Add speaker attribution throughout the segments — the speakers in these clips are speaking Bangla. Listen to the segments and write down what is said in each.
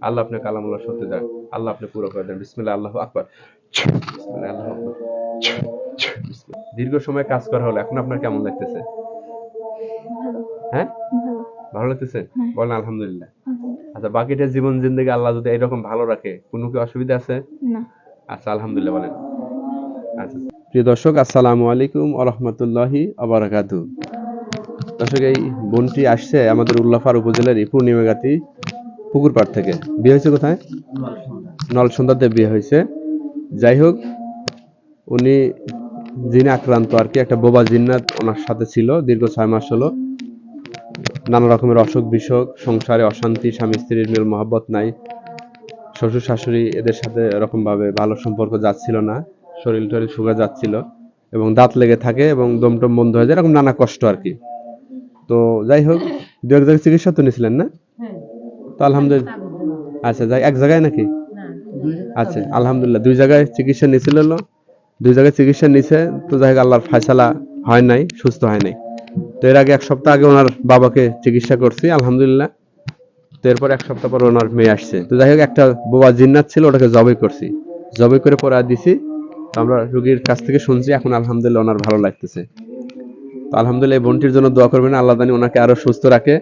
Speaker 1: আল্লাহ আপনি কালামুল্লাহ সত্যি দেন, আল্লাহ আপনি পুরো করে দেন। বিসমিল্লাহ, আল্লাহু আকবার। বিসমিল্লাহ, আল্লাহু আকবার। বিসমিল্লাহ। দীর্ঘ সময় কাজ করা হলো, এখন আপনার কেমন লাগতেছে?
Speaker 2: ভালো।
Speaker 1: হ্যাঁ,
Speaker 2: ভালো।
Speaker 1: ভালো লাগতেছে?
Speaker 2: হ্যাঁ।
Speaker 1: বলেন আলহামদুলিল্লাহ।
Speaker 2: আলহামদুলিল্লাহ।
Speaker 1: আচ্ছা, বাকিটা জীবন জিন্দেগি আল্লাহ যদি এরকম ভালো রাখে, কোনো কি অসুবিধা আছে?
Speaker 2: না।
Speaker 1: আচ্ছা, আলহামদুলিল্লাহ বলেন। আচ্ছা, প্রিয় দর্শক, আসসালামু আলাইকুম ওয়া রাহমাতুল্লাহি ওয়া বারাকাতুহু। দর্শক, এই বোনটি আসছে আমাদের উল্লাপাড়া উপজেলার এই পূর্ণিমাগাতি পুকুরপাড় থেকে। বিয়ে হয়েছে কোথায়? নলসন্দাতে বিয়ে হয়েছে। যাই হোক, উনি জিনে আক্রান্ত আর কি, একটা বোবা জিন্নাত ওনার সাথে ছিল দীর্ঘ 6 মাস হলো। নানা রকমের অসুখ বিসুখ, সংসারে অশান্তি, স্বামী স্ত্রীর মিল মহব্বত নাই, শ্বশুর শাশুড়ি এদের সাথে এরকম ভাবে ভালো সম্পর্ক যাচ্ছিল না, শরীর টরীর শুকা যাচ্ছিল এবং দাঁত লেগে থাকে এবং দমটম বন্ধ হয়ে যায়, এরকম নানা কষ্ট আর কি। তো যাই হোক, দু এক জায়গায় চিকিৎসা তো নিয়েছিলেন না? তো আলহামদুলিল্লাহ। আচ্ছা, যাই এক জায়গায় নাকি? আচ্ছা, আলহামদুলিল্লাহ, 2 জায়গায় চিকিৎসা নিয়েছিল। 2 জায়গায় চিকিৎসা নিছে, তো যাই হোক আল্লাহর ফয়সালা হয় নাই, সুস্থ হয় নাই। তো এর আগে 1 সপ্তাহ আগে ওনার বাবাকে চিকিৎসা করছি, আলহামদুলিল্লাহ। তো এরপর 1 সপ্তাহ পর ওনার মেয়ে আসছে। তো যাই হোক, একটা বোবা জিন্নাত ছিল, ওটাকে জবাই করছি, জবাই করে পরে দিছি। তো আমরা রোগীর কাছ থেকে শুনছি, এখন আলহামদুলিল্লাহ ওনার ভালো লাগতেছে। তো আলহামদুলিল্লাহ, এই বোনটির জন্য দোয়া করবেন, আল্লাহ জানি ওনাকে আরো সুস্থ রাখে,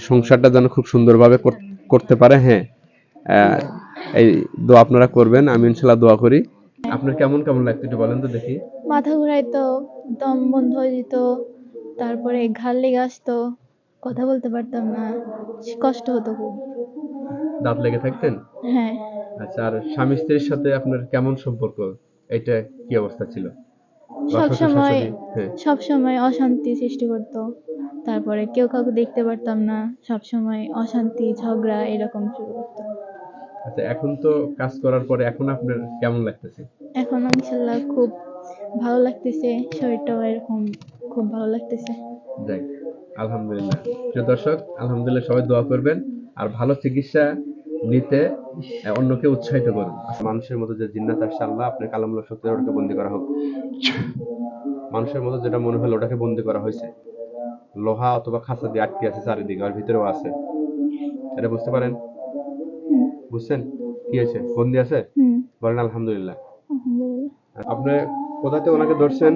Speaker 1: সংসারটা যেন খুব সুন্দরভাবে করতে পারে। হ্যাঁ, এই দোয়া আপনারা করবেন, আমি ইনশাল্লাহ দোয়া করি। আপনার কেমন কেমন লাগতো একটু বলেন তো দেখি।
Speaker 2: মাথা ঘুরাইতো, দম বন্ধ হয়ে যেত, তারপরে ঘাড় লেগে আসতো, কথা বলতে পারতাম না, কষ্ট হতো খুব।
Speaker 1: দাঁত লেগে থাকতেন?
Speaker 2: হ্যাঁ।
Speaker 1: আচ্ছা, আর স্বামী স্ত্রীর সাথে আপনার কেমন সম্পর্ক? এটা কি অবস্থা ছিল? বা শ্বশুর
Speaker 2: সবসময়
Speaker 1: শাশুড়ি? হ্যাঁ।
Speaker 2: সবসময় অশান্তি সৃষ্টি করতো। তারপরে কেউ কাউকে দেখতে পারতাম না, সবসময় অশান্তি ঝগড়া এরকম শুরু করতো।
Speaker 1: আচ্ছা, এখন তো কাজ করার পরে এখন আপনার কেমন লাগতেছে?
Speaker 2: এখন ইনশাল্লাহ খুব ভালো লাগতেছে, শরীরটাও এরকম খুব ভালো লাগতেছে।
Speaker 1: যাক, আলহামদুলিল্লাহ। প্রিয় দর্শক, আলহামদুলিল্লাহ, সবাই দোয়া করবেন আর ভালো চিকিৎসা নিতে অন্যকে উৎসাহিত করুন। মানুষের মতো যে জিন্নাত আসছে, আল্লাহ আপনার কালামুল্লাহ সত্যি ওটাকে বন্দি করা হোক। মানুষের মতো যেটা মনে হলো ওটাকে বন্দি করা হয়েছে, লোহা অথবা খাঁচা দিয়ে আটকে আছে চারিদিকে, আর ভিতরেও আছে। এটা বুঝতে পারেন? বুঝছেন কি হয়েছে? বন্দি আছে? বলেন আলহামদুলিল্লাহ। আপনি কোথা থেকে ওনাকে ধরছেন?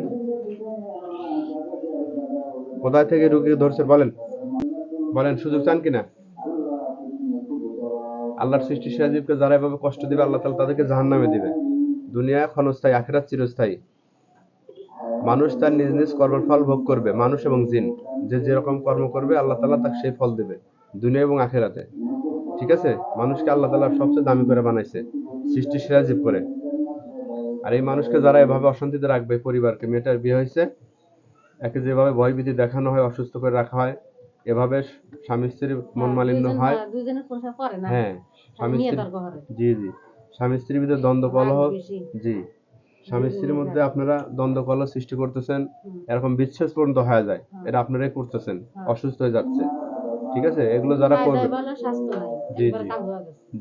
Speaker 1: কোথা থেকে রুগী ধরছেন বলেন? বলেন, সুযোগ চান কিনা? আল্লাহর সৃষ্টি সজীবকে যারা এভাবে কষ্ট দিবে, আল্লাহ তাআলা তাদেরকে জাহান্নামে দিবে। দুনিয়া ক্ষণস্থায়ী, আখিরাত চিরস্থায়ী। মানুষ তার নিজ নিজ কর্মের ফল ভোগ করবে, মানুষ এবং জিন যে যেরকম কর্ম করবে আল্লাহ তাআলা তাকে সেই ফল দেবে দুনিয়া এবং আখিরাতে। ঠিক আছে? মানুষকে আল্লাহ তাআলা সবচেয়ে দামি করে বানাইছে, সৃষ্টি সেরা জীব করে। আর এই মানুষকে যারা এভাবে অশান্তিতে রাখবে, পরিবারকে, মেয়েটার বিয়ে হয়েছে, একে যেভাবে ভয়ভীতি দেখানো হয়, অসুস্থ করে রাখা হয়, এভাবে স্বামী স্ত্রীর মন মালিন্য হয়। হ্যাঁ, স্বামী স্ত্রী, জি জি, স্বামী স্ত্রীর ভিতরে দ্বন্দ্ব কলহ, জি, স্বামী স্ত্রীর মধ্যে আপনারা দ্বন্দ্ব কলহ সৃষ্টি করতেছেন, এরকম বিচ্ছেদ পর্যন্ত হয়ে যায়, এটা আপনারাই করতেছেন, অসুস্থ হয়ে যাচ্ছে। ঠিক আছে? এগুলো যারা করবে, জি জি,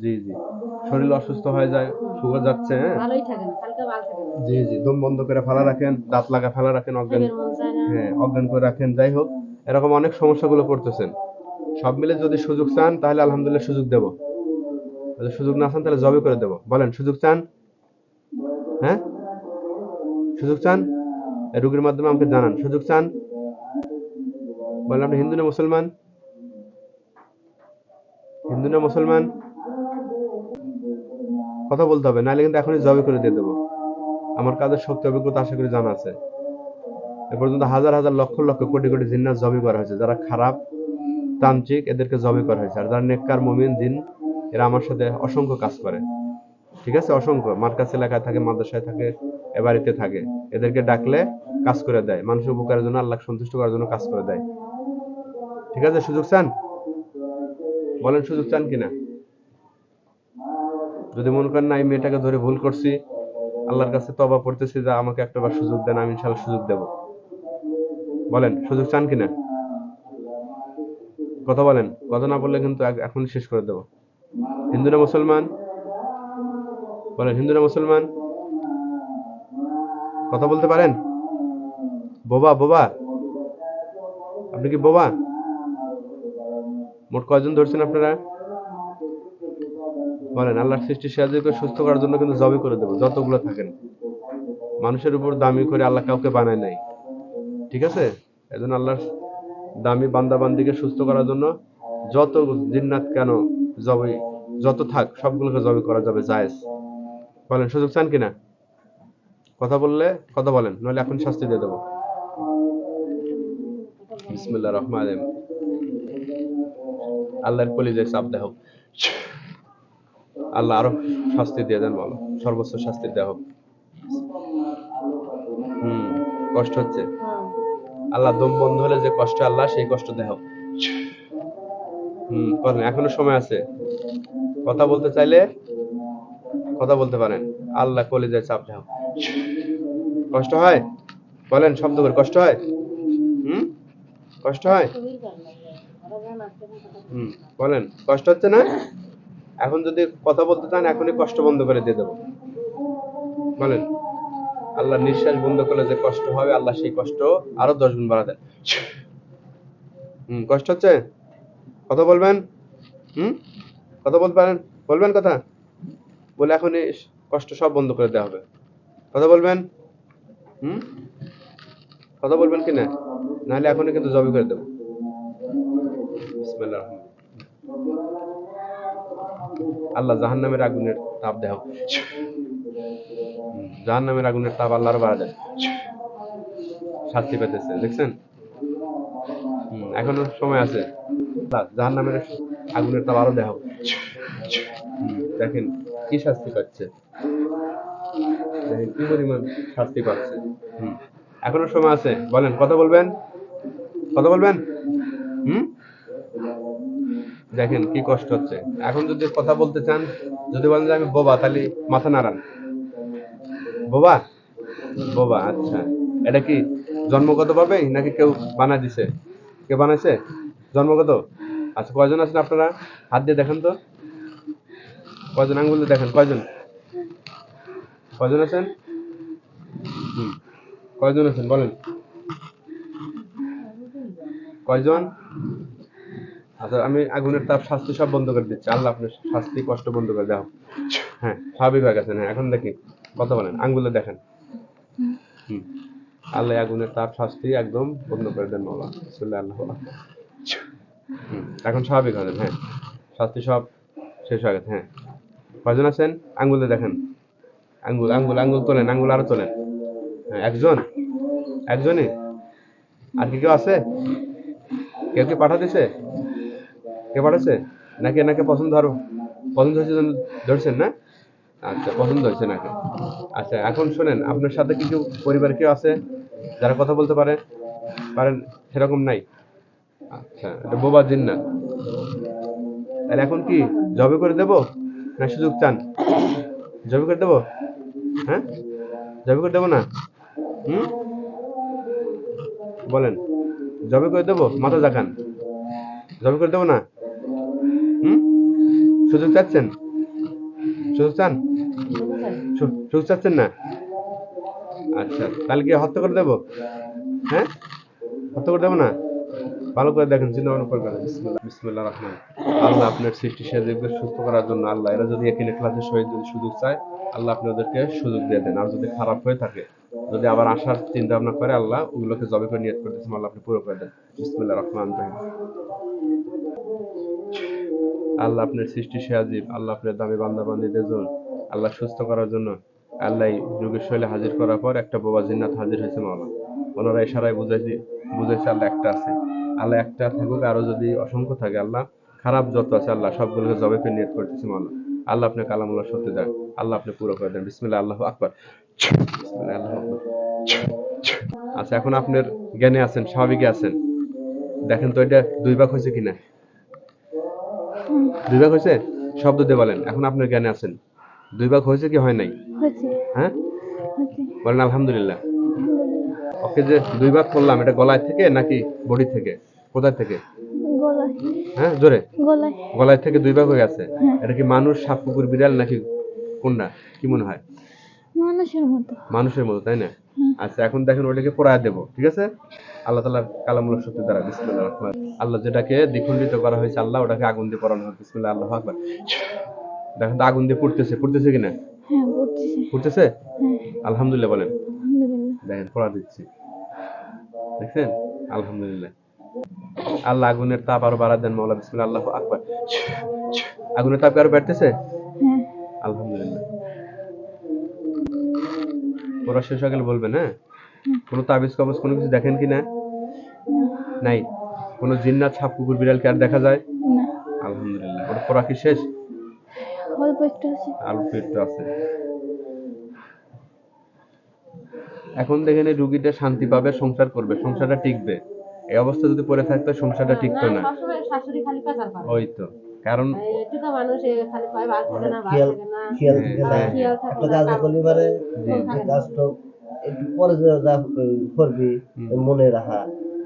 Speaker 1: জি জি, শরীর অসুস্থ হয়ে যায়, শুকিয়ে যাচ্ছে। হ্যাঁ, জি জি, দম বন্ধ করে ফেলা রাখেন, দাঁত লাগা ফেলা রাখেন, অজ্ঞান, হ্যাঁ অজ্ঞান করে রাখেন। যাই হোক, এরকম অনেক সমস্যাগুলো করতেছেন। সব মিলে যদি সুযোগ চান তাহলে আলহামদুলিল্লাহ সুযোগ দেব, যদি সুযোগ না চান তাহলে জবে করে দেব। বলেন, সুযোগ চান? হ্যাঁ, সুযোগ চান? এই রোগীর মাধ্যমে আমাকে জানান, সুযোগ চান? বলেন, আপনি হিন্দু না মুসলমান? হিন্দু না মুসলমান? কথা বলতে হবে, নাহলে কিন্তু এখনই জবে করে দিয়ে দেবো। আমার কাজের শক্তি অভিজ্ঞতা আশা করি জানা আছে। এ পর্যন্ত হাজার হাজার লক্ষ লক্ষ কোটি কোটি জিন্নাত জবে করা হয়েছে। যারা খারাপ তান্ত্রিক, এদেরকে জবে করা হয়েছে। আর যারা নেককার মুমিন জিন, এরা আমার সাথে অসংখ্য কাজ করে। ঠিক আছে? অসংখ্য মার্কাজ এলাকায় থাকে, মাদ্রাসায় থাকে, এ বাড়িতে থাকে। এদেরকে ডাকলে কাজ করে দেয়, মানুষের উপকারের জন্য, আল্লাহ সন্তুষ্ট করার জন্য কাজ করে দেয়। ঠিক আছে? সুযোগ চান? বলেন, সুযোগ চান কিনা? যদি মনে করেন না এই মেয়েটাকে ধরে ভুল করছি, আল্লাহর কাছে তওবা করতেছি যে আমাকে একটাবার সুযোগ দেন, আমি ইনশাআল্লাহ সুযোগ দেব। বলেন, সুযোগ চান কিনা? কথা বলেন, কথা না বললে কিন্তু এখন শেষ করে দেব। হিন্দু না মুসলমান? বলেন, হিন্দু না মুসলমান? কথা বলতে পারেন? বোবা বোবা, আপনি কি বোবা? মোট কয়জন ধরছেন আপনারা? বলেন আল্লাহর সৃষ্টি সেরাজীবকে সুস্থ করার জন্য কিন্তু জবই করে দেবো যতগুলো থাকেন। মানুষের উপর দামি করে আল্লাহ কাউকে বানায় নাই, ঠিক আছে? এজন্য আল্লাহর দামি বান্দাবান্দিকে সুস্থ করার জন্য যত জিন্নাত কেন জবই যত থাক সবগুলোকে জবই করা যাবে, জায়েজ। বলেন সুযোগ চান কিনা? কথা বললে কথা বলেন, নইলে এখন শাস্তি দিয়ে দেবো। বিসমিল্লাহির রহমানির রহিম। আল্লাহর কলিজায় চাপ দেহ, আল্লাহ আরো শাস্তি দিয়ে দেন, বলো সর্বোচ্চ শাস্তি দেওয়া হোক। কষ্ট হচ্ছে, আল্লাহ দম বন্ধ হলে যে কষ্ট আল্লাহ সেই কষ্ট দেহ। করেন, এখনো সময় আছে। কথা বলতে চাইলে কথা বলতে পারেন। আল্লাহ কলিজায় চাপ দেহ। কষ্ট হয়? বলেন শব্দ করে, কষ্ট হয়? কষ্ট হয়? বলেন কষ্ট হচ্ছে না? এখন যদি কথা বলতে চান এখনই কষ্ট বন্ধ করে দিয়ে দেবো। বলেন আল্লাহ নিঃশ্বাস বন্ধ করলে যে কষ্ট হবে আল্লাহ সেই কষ্ট আরো 10 গুণ বাড়া দেন। কষ্ট হচ্ছে? কথা বলবেন? কথা বলতে পারেন? বলবেন কথা বলে এখনই কষ্ট সব বন্ধ করে দেওয়া হবে। কথা বলবেন? কথা বলবেন কিনা? নাহলে এখনই কিন্তু জবই করে দেবো। বিসমিল্লাহির রহমানির রহিম। আল্লাহ জাহান্নামের আগুনের তাপ দেহ। জাহান্নামের আগুনের তাপ আল্লাহ আরো বাড়া দেয়, শাস্তি পেতেছে, দেখছেন? এখনো সময় আছে। জাহান্নামের আগুনের তাপ আরো দেহ। দেখেন কি শাস্তি পাচ্ছে, দেখেন কি পরিমাণ শাস্তি পাচ্ছে। এখনো সময় আছে। বলেন কথা বলবেন? কথা বলবেন? দেখেন কি কষ্ট হচ্ছে। এখন যদি কথা বলতে চান, যদি বলেন যে আমি বোবা, তাহলে মাথা নাড়ান। বোবা? বোবা, আচ্ছা। এটা কি জন্মগত ভাবে নাকি কেউ বানায় দিছে? কে বানাইছে? জন্মগত? আচ্ছা, কয়জন আছেন আপনারা? হাত দিয়ে দেখেন তো, কয়জন? আঙ্গুল দিয়ে দেখেন, কয়জন? কয়জন আছেন? কয়জন আছেন বলেন? কয়জন? আচ্ছা, আমি আগুনের তাপ শাস্তি সব বন্ধ করে দিচ্ছি। আল্লাহ আপনার শাস্তি কষ্ট বন্ধ করে দাও। হ্যাঁ, স্বাভাবিক হয়ে গেছেন। হ্যাঁ, এখন দেখি কথা বলেন, আঙ্গুলে দেখেন। আল্লাহ আগুনের তাপ শাস্তি একদম বন্ধ করে দেন মাওলা। বিসমিল্লাহির আল্লাহ। এখন স্বাভাবিক হলেন। হ্যাঁ, শাস্তি সব শেষ হয়ে গেছে। হ্যাঁ, কয়জন আছেন? আঙ্গুলে দেখেন। আঙ্গুল আঙ্গুল আঙ্গুল তোলেন, আঙ্গুল আরো তোলেন। হ্যাঁ, একজন? একজনই? আর কি কেউ আছে? কেউ কি পাঠা দিছে? কে পাঠাচ্ছে? নাকি এনাকে পছন্দ আরো পছন্দ হয়েছে ধরছেন না? আচ্ছা, পছন্দ হয়েছে নাকি? আচ্ছা, এখন শোনেন, আপনার সাথে কি কেউ পরিবার কেউ আছে যারা কথা বলতে পারেন? সেরকম নাই? আচ্ছা, এটা বোবা জিন্নাত। তাহলে এখন কি জবে করে দেব না সুযোগ চান? জবে করে দেব? হ্যাঁ, জবে করে দেব না? বলেন জবে করে দেব? মাথা জাগান। জবে করে দেব না? সুযোগ চাচ্ছেন? সুযোগ চান? সুযোগ চাচ্ছেন না? আচ্ছা, তাহলে কি হত্যা করে দেব? হ্যাঁ, হত্যা করে দেবো না? ভালো করে দেখেন, চিন্তা ভাবনা করবেন। বিসমিল্লাহির রহমানির রহিম। আল্লাহ আপনার সৃষ্টি সেজীবকে সুস্থ করার জন্য আল্লাহ এরা যদি এখানে ক্লাসের সহিত যদি সুযোগ চায় আল্লাহ আপনি ওদেরকে সুযোগ দিয়ে দেন। আর যদি খারাপ হয়ে থাকে, যদি আবার আসার চিন্তা ভাবনা করে, আল্লাহ ওগুলোকে জবে করে নিয়ত করতেছেন, আল্লাহ আপনি পুরো করে দেন। বিসমিল্লাহির রহমানির রহিম। আল্লাহ আপনার সৃষ্টি সেজীব, আল্লাহ আপনার দামি বান্দাবান্দিদের জন্য আল্লাহ সুস্থ করার জন্য আল্লাহ যুগের শৈলে হাজির করার পর একটা বোবা জিন্নাত হাজির হয়েছে মাওলা। ওনারা ইশারায় বুঝাইছে আল্লাহ একটা আছে। আল্লাহ একটা থাকুক, আরো যদি অসংখ্য থাকে, আল্লাহ খারাপ যত আছে আল্লাহ সবগুলোকে জবে করে নিয়ত করতেছি মাওলা। আল্লাহ আপনি কালামুল্লাহ সত্যি দেন, আল্লাহ আপনি পুরো করে দেন। বিসমিল্লাহ, আল্লাহু আকবার। বিসমিল্লাহ, আল্লাহু আকবার। আচ্ছা, এখন আপনার জ্ঞানে আছেন, স্বাভাবিকে আছেন। দেখেন তো এটা 2 ভাগ হয়েছে কিনা? 2 ভাগ হয়েছে? শব্দ দিয়ে বলেন, এখন আপনার জ্ঞানে আছেন 2 ভাগ হয়েছে কি হয় নাই? হ্যাঁ, বলেন আলহামদুলিল্লাহ। ওকে, যে 2 ভাগ করলাম, এটা গলায় থেকে নাকি বডি থেকে? কোথায় থেকে?
Speaker 2: গলায়।
Speaker 1: হ্যাঁ, জোরে।
Speaker 2: গলায়।
Speaker 1: গলায় থেকে 2 ভাগ হয়ে গেছে। এটা কি মানুষ, সাপ, কুকুর, বিড়াল নাকি কোনটা? কি মনে হয়?
Speaker 2: মানুষের মতো।
Speaker 1: মানুষের মতো, তাই না? আচ্ছা, এখন দেখেন ওটাকে পোড়ায় দেব, ঠিক আছে? আল্লাহ তাআলার কালামুল্লাহ শক্তি দ্বারা। বিসমিল্লাহির রহমানির রহিম। আল্লাহ যেটাকে দ্বিখণ্ডিত করা হয়েছে আল্লাহ ওটাকে আগুন দিয়ে পোড়ানো হবে। বিসমিল্লাহ, আল্লাহু আকবার। দেখেন তো আগুন দিয়ে পুড়তেছে কিনা?
Speaker 2: হ্যাঁ পড়তেছে।
Speaker 1: পুড়তেছে?
Speaker 2: হ্যাঁ
Speaker 1: আলহামদুলিল্লাহ বলেন।
Speaker 2: আলহামদুলিল্লাহ।
Speaker 1: দেখেন পড়া দিচ্ছি, দেখছেন? আলহামদুলিল্লাহ। আল্লাহ আগুনের তাপ আরো বাড়া দেন মাওলা, বিসমিল্লাহ, আল্লাহু আকবার। আগুনের তাপ কি আরো বাড়তেছে?
Speaker 2: হ্যাঁ
Speaker 1: আলহামদুলিল্লাহ। পড়া শেষ হয়ে গেলে বলবেন, হ্যাঁ? কোনো তাবিজ কবজ কোনো কিছু দেখেন কি না?
Speaker 2: না
Speaker 1: নাই। কোনো জিন্নাত সাপ কুকুর বিড়াল কি আর দেখা যায়?
Speaker 2: না
Speaker 1: আলহামদুলিল্লাহ। ওটা পড়া কি শেষ?
Speaker 2: অল্প একটু আছে।
Speaker 1: অল্প একটু আছে। এখন দেখেন এই রুগীটা শান্তি পাবে, সংসার করবে, সংসারটা টিকবে। এই অবস্থা যদি পড়ে থাকতো সংসারটা টিকতো না।
Speaker 3: সবসময় শাশুড়ি খালি পেঁচাল পারে।
Speaker 1: ওই তো কারণ
Speaker 3: একটু তো মানুষ খালি কয় ভাত থাকে না, ভাত
Speaker 4: খেয়াল
Speaker 3: থাকে না,
Speaker 4: খেয়াল থাকে না।
Speaker 3: খেয়াল থাকে
Speaker 4: একটা
Speaker 3: না,
Speaker 4: কাজ
Speaker 3: কাম
Speaker 4: করলে পারে
Speaker 1: জি
Speaker 3: থাকে না।
Speaker 4: কাজটা একটু পরে যা করবি মনে রাখা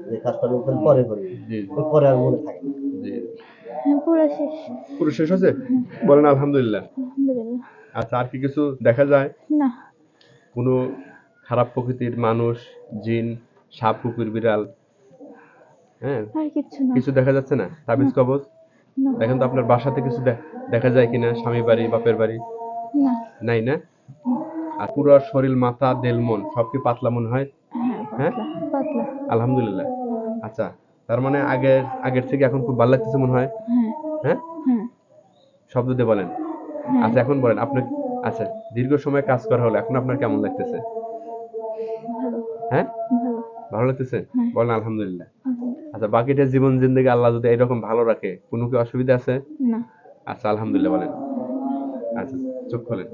Speaker 4: যে কাজটা আমি পরে করবি,
Speaker 1: জি
Speaker 4: ওই পরে আর মনে থাকে না।
Speaker 1: জি।
Speaker 2: হ্যাঁ পুরো শেষ।
Speaker 1: পুরো শেষ হয়েছে? বলেন আলহামদুলিল্লাহ।
Speaker 2: আলহামদুলিল্লাহ।
Speaker 1: আচ্ছা, আর কি কিছু দেখা যায়?
Speaker 2: না
Speaker 1: কোনো খারাপ প্রকৃতির মানুষ, জিন, সাপ কুকুর বিড়াল, হ্যাঁ,
Speaker 2: আর কিচ্ছু না।
Speaker 1: কিছু দেখা যাচ্ছে না? তাবিজ কবজ
Speaker 2: না
Speaker 1: দেখেন তো আপনার বাসাতে কিছু দেখা যায় কিনা? স্বামী বাড়ি, বাপের বাড়ি?
Speaker 2: না।
Speaker 1: নাই না? আর পুরো শরীর, মাথা, দেল, মন সব কি পাতলা মনে হয়?
Speaker 2: হ্যাঁ
Speaker 1: হ্যাঁ,
Speaker 2: পাতলা।
Speaker 1: আলহামদুলিল্লাহ। আচ্ছা, তার মানে আগের থেকে এখন খুব ভালো লাগতেছে মনে হয়?
Speaker 2: হ্যাঁ
Speaker 1: হ্যাঁ,
Speaker 2: হ্যাঁ
Speaker 1: শব্দ দিয়ে বলেন।
Speaker 2: হ্যাঁ
Speaker 1: আচ্ছা, এখন বলেন আপনার, আচ্ছা, দীর্ঘ সময় কাজ করা হলো, এখন আপনার কেমন লাগতেছে?
Speaker 2: ভালো
Speaker 1: হ্যাঁ,
Speaker 2: ভালো।
Speaker 1: ভালো লাগতেছে?
Speaker 2: হ্যাঁ।
Speaker 1: বলেন আলহামদুলিল্লাহ।
Speaker 2: আলহামদুলিল্লাহ।
Speaker 1: আচ্ছা, বাকিটা জীবন জিন্দেগি আল্লাহ যদি এরকম ভালো রাখে, কোনো কি অসুবিধা আছে?
Speaker 2: না
Speaker 1: আচ্ছা, আলহামদুলিল্লাহ বলেন। আচ্ছা, চোখ খোলেন।